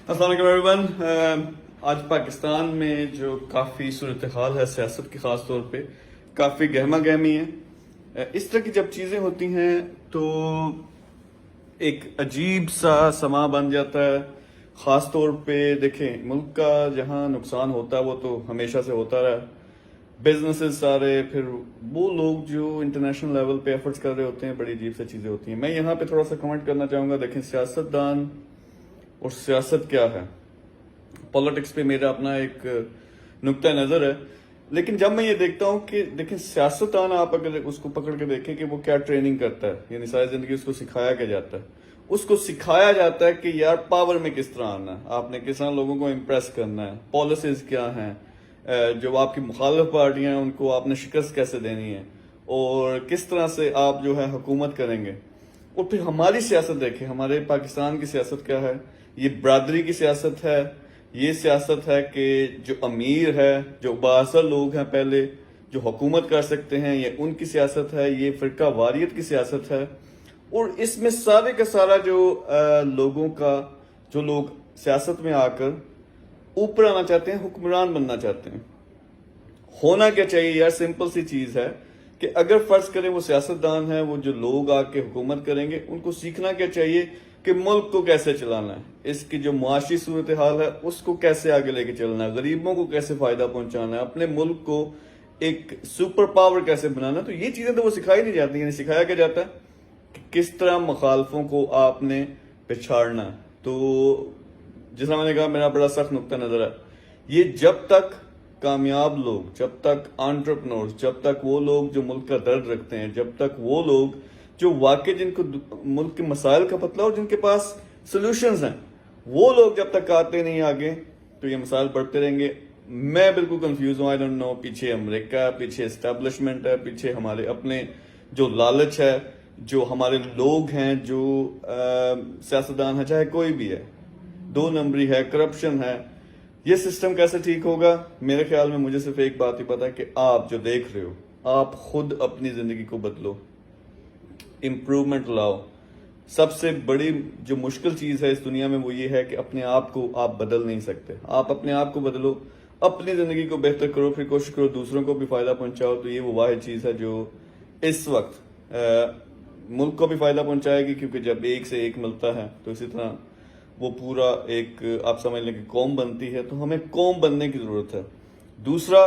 السلام علیکم ایوریون. آج پاکستان میں جو کافی صورتحال ہے سیاست کی، خاص طور پہ کافی گہما گہمی ہے. اس طرح کی جب چیزیں ہوتی ہیں تو ایک عجیب سا سما بن جاتا ہے. خاص طور پہ دیکھیں، ملک کا جہاں نقصان ہوتا ہے وہ تو ہمیشہ سے ہوتا رہا. بزنسز سارے، پھر وہ لوگ جو انٹرنیشنل لیول پہ ایفرٹس کر رہے ہوتے ہیں، بڑی عجیب سی چیزیں ہوتی ہیں. میں یہاں پہ تھوڑا سا کمنٹ کرنا چاہوں گا. دیکھیں، سیاستدان اور سیاست کیا ہے، پالیٹکس پہ میرا اپنا ایک نقطہ نظر ہے. لیکن جب میں یہ دیکھتا ہوں کہ دیکھیں، سیاستدان آپ اگر اس کو پکڑ کے دیکھیں کہ وہ کیا ٹریننگ کرتا ہے، یعنی ساری زندگی اس کو سکھایا کیا جاتا ہے. اس کو سکھایا جاتا ہے کہ یار پاور میں کس طرح آنا ہے، آپ نے کس طرح لوگوں کو امپریس کرنا ہے، پالیسیز کیا ہیں، جو آپ کی مخالف پارٹیاں ہیں ان کو آپ نے شکست کیسے دینی ہے، اور کس طرح سے آپ جو ہے حکومت کریں گے. اور پھر ہماری سیاست دیکھیں، ہمارے پاکستان کی سیاست کیا ہے. یہ برادری کی سیاست ہے. یہ سیاست ہے کہ جو امیر ہے، جو بااثر لوگ ہیں پہلے جو حکومت کر سکتے ہیں، یہ ان کی سیاست ہے. یہ فرقہ واریت کی سیاست ہے. اور اس میں سارے کا سارا جو لوگوں کا، جو لوگ سیاست میں آ کر اوپر آنا چاہتے ہیں، حکمران بننا چاہتے ہیں. ہونا کیا چاہیے یار؟ سمپل سی چیز ہے کہ اگر فرض کریں وہ سیاستدان ہیں، وہ جو لوگ آ کے حکومت کریں گے، ان کو سیکھنا کیا چاہیے کہ ملک کو کیسے چلانا ہے، اس کی جو معاشی صورتحال ہے اس کو کیسے آگے لے کے چلنا ہے، غریبوں کو کیسے فائدہ پہنچانا ہے، اپنے ملک کو ایک سپر پاور کیسے بنانا ہے. تو یہ چیزیں تو وہ سکھائی نہیں جاتی. یعنی سکھایا کیا جاتا ہے کہ کس طرح مخالفوں کو آپ نے پچھاڑنا ہے. تو جس طرح میں نے کہا، میرا بڑا سخت نقطہ نظر ہے. یہ جب تک کامیاب لوگ، جب تک انٹرپرنورز، جب تک وہ لوگ جو ملک کا درد رکھتے ہیں، جب تک وہ لوگ جو واقعی جن کو ملک کے مسائل کا پتہ اور جن کے پاس سلوشنز ہیں، وہ لوگ جب تک آتے نہیں آگے، تو یہ مسائل بڑھتے رہیں گے. میں بالکل کنفیوز ہوں. آئی ڈونٹ نو، پیچھے امریکہ، پیچھے اسٹیبلشمنٹ ہے، پیچھے ہمارے اپنے جو لالچ ہے، جو ہمارے لوگ ہیں، جو سیاستدان ہیں، چاہے کوئی بھی ہے، دو نمبری ہے، کرپشن ہے. یہ سسٹم کیسے ٹھیک ہوگا؟ میرے خیال میں مجھے صرف ایک بات ہی پتا ہے کہ آپ جو دیکھ رہے ہو، آپ خود اپنی زندگی کو بدلو، امپروومنٹ لاؤ. سب سے بڑی جو مشکل چیز ہے اس دنیا میں وہ یہ ہے کہ اپنے آپ کو آپ بدل نہیں سکتے. آپ اپنے آپ کو بدلو، اپنی زندگی کو بہتر کرو، پھر کوشش کرو دوسروں کو بھی فائدہ پہنچاؤ. تو یہ وہ واحد چیز ہے جو اس وقت ملک کو بھی فائدہ پہنچائے گی، کیونکہ جب ایک سے ایک ملتا ہے تو اسی طرح وہ پورا ایک آپ سمجھ لیں کہ قوم بنتی ہے. تو ہمیں قوم بننے کی ضرورت ہے. دوسرا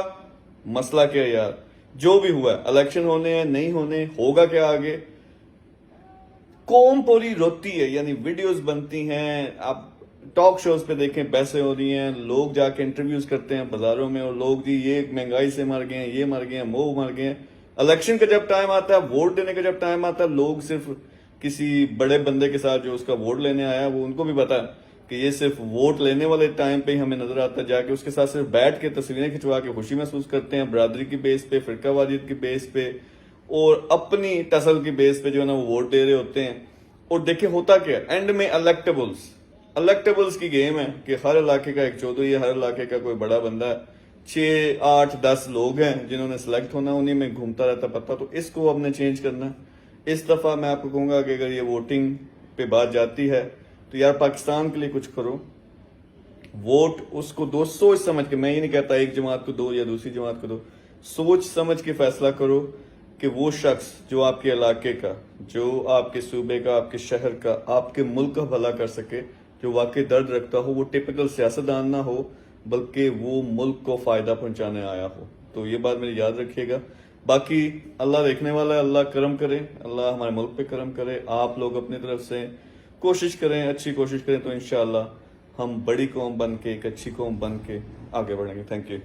مسئلہ کیا یار، جو بھی ہوا ہے، الیکشن ہونے ہیں، نہیں ہونے، ہوگا کیا آگے، قوم پوری روتی ہے. یعنی ویڈیوز بنتی ہیں، آپ ٹاک شوز پہ دیکھیں، پیسے ہو رہی ہیں، لوگ جا کے انٹرویوز کرتے ہیں بازاروں میں، اور لوگ جی یہ مہنگائی سے مر گئے ہیں، یہ مر گئے ہیں، وہ مر گئے ہیں. الیکشن کا جب ٹائم آتا ہے، ووٹ دینے کا جب ٹائم آتا ہے، لوگ صرف کسی بڑے بندے کے ساتھ جو اس کا ووٹ لینے آیا، وہ ان کو بھی پتا ہے کہ یہ صرف ووٹ لینے والے ٹائم پہ ہی ہمیں نظر آتا ہے. جا کے اس کے ساتھ صرف بیٹھ کے تصویریں کھنچوا کے خوشی محسوس کرتے ہیں، برادری کی بیس پہ، فرقہ واریت کی بیس پہ، اور اپنی ٹسل کی بیس پہ جو ہے نا وہ ووٹ دے رہے ہوتے ہیں. اور دیکھیں ہوتا کیا، اینڈ میں الیکٹیبلز کی گیم ہے کہ ہر علاقے کا ایک چودھری ہے، ہر علاقے کا کوئی بڑا بندہ ہے، 6 8 10 لوگ ہیں جنہوں نے سلیکٹ ہونا، انہیں میں گھومتا رہتا پتا. تو اس کو اب نے چینج کرنا. اس دفعہ میں آپ کو کہوں گا کہ اگر یہ ووٹنگ پہ بات جاتی ہے تو یار پاکستان کے لیے کچھ کرو. ووٹ اس کو دو سوچ سمجھ کے. میں یہ نہیں کہتا ایک جماعت کو دو یا دوسری جماعت کو دو، سوچ سمجھ کے فیصلہ کرو کہ وہ شخص جو آپ کے علاقے کا، جو آپ کے صوبے کا، آپ کے شہر کا، آپ کے ملک کا بھلا کر سکے، جو واقعی درد رکھتا ہو، وہ ٹپکل سیاستدان نہ ہو بلکہ وہ ملک کو فائدہ پہنچانے آیا ہو. تو یہ بات میری یاد رکھیے گا. باقی اللہ دیکھنے والا ہے، اللہ کرم کرے، اللہ ہمارے ملک پہ کرم کرے. آپ لوگ اپنی طرف سے کوشش کریں، اچھی کوشش کریں، تو انشاءاللہ ہم بڑی قوم بن کے، ایک اچھی قوم بن کے آگے بڑھیں گے. Thank you.